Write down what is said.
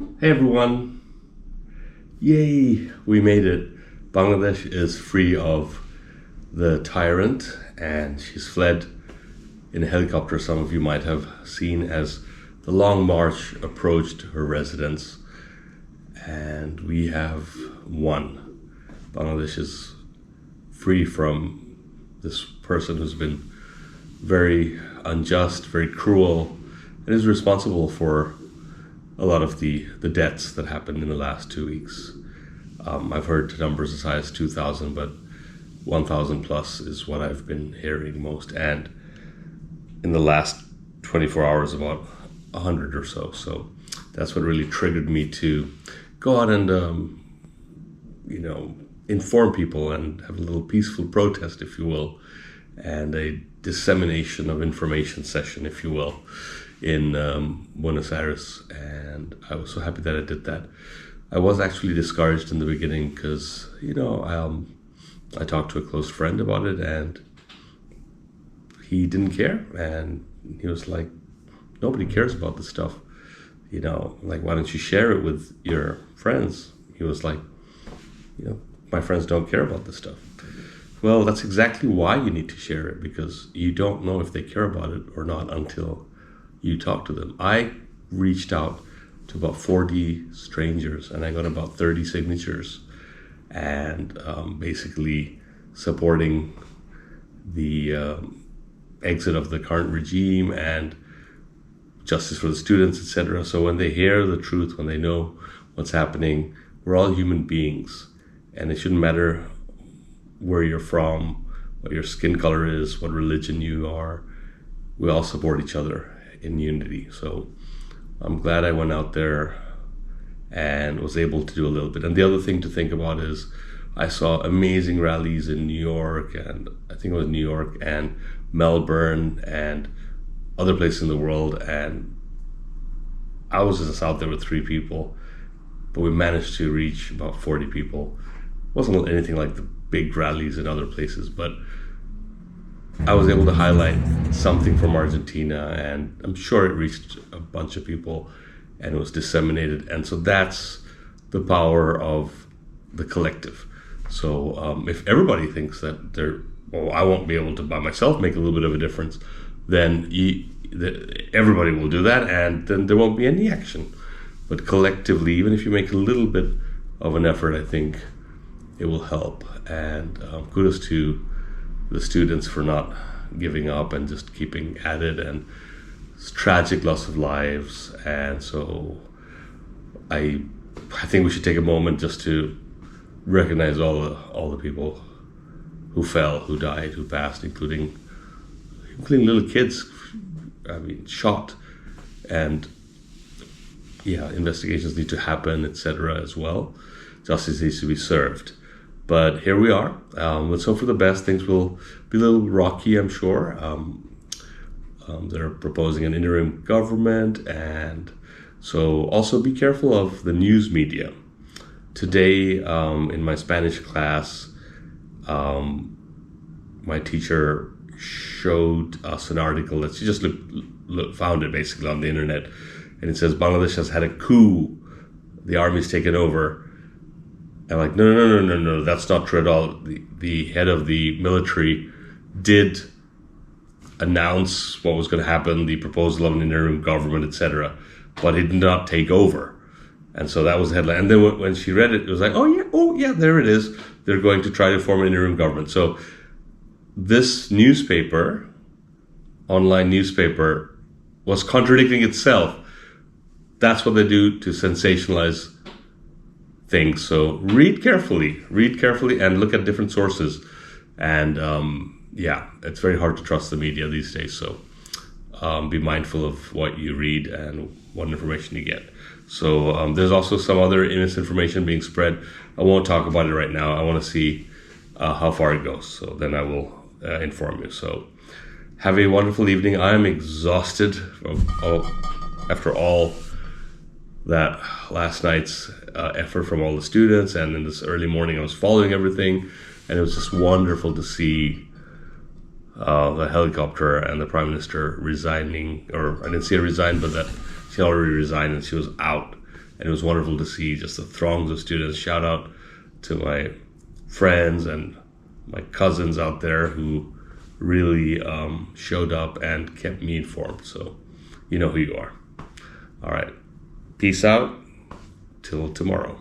Hey everyone! Yay! We made it. Bangladesh is free of the Tyrant and she's fled in a helicopter. Some of you might have seen as the Long March approached her residence, and we have won. Bangladesh is free from this person who's been very unjust, very cruel, and is responsible for a lot of the deaths that happened in the last 2 weeks. I've heard numbers as high as 2,000, but 1,000 plus is what I've been hearing most. And in the last 24 hours, about 100 or so. So that's what really triggered me to go out and, inform people and have a little peaceful protest, if you will, and a dissemination of information session, if you will, in Buenos Aires. And I was so happy that I did that. I was actually discouraged in the beginning because, I talked to a close friend about it and he didn't care. And he was like, nobody cares about this stuff. Why don't you share it with your friends? He was like, my friends don't care about this stuff. Well, that's exactly why you need to share it, because you don't know if they care about it or not until you talk to them. I reached out to about 40 strangers and I got about 30 signatures, and basically supporting the exit of the current regime and justice for the students, etc. So when they hear the truth, when they know what's happening, we're all human beings, and it shouldn't matter where you're from, what your skin color is, what religion you are. We all support each other in unity. So I'm glad I went out there and was able to do a little bit. And the other thing to think about is I saw amazing rallies in New York, and I think it was New York and Melbourne and other places in the world, and I was just out there with 3 people, but we managed to reach about 40 people. It wasn't anything like the big rallies in other places, but I was able to highlight something from Argentina, and I'm sure it reached a bunch of people and it was disseminated. And so that's the power of the collective. So if everybody thinks that I won't be able to by myself make a little bit of a difference, then everybody will do that, and then there won't be any action. But collectively, even if you make a little bit of an effort, I think it will help. And kudos to the students for not giving up and just keeping at it. And it's tragic loss of lives. And so I think we should take a moment just to recognize all the people who fell, who died, who passed, including little kids. Shot. And investigations need to happen, etc. as well. Justice needs to be served. But here we are. Let's hope for the best. Things will be a little rocky, I'm sure. They're proposing an interim government, and so also be careful of the news media. Today, in my Spanish class, my teacher showed us an article that she just found it basically on the internet, and it says Bangladesh has had a coup. The army's taken over. I'm like, no, that's not true at all. The head of the military did announce what was going to happen, the proposal of an interim government, etc., but he did not take over. And so that was the headline. And then when she read it, it was like, oh yeah, there it is. They're going to try to form an interim government. So this newspaper, online newspaper, was contradicting itself. That's what they do to sensationalize things. So read carefully and look at different sources. And it's very hard to trust the media these days. So be mindful of what you read and what information you get. So there's also some other misinformation being spread. I won't talk about it right now. I want to see how far it goes. So then I will inform you. So have a wonderful evening. I am exhausted after all that last night's effort from all the students, and in this early morning I was following everything, and it was just wonderful to see the helicopter and the Prime Minister resigning, or I didn't see her resign, but that she already resigned and she was out. And it was wonderful to see just the throngs of students. Shout out to my friends and my cousins out there who really showed up and kept me informed. So you know who you are. All right. Peace out. Till tomorrow.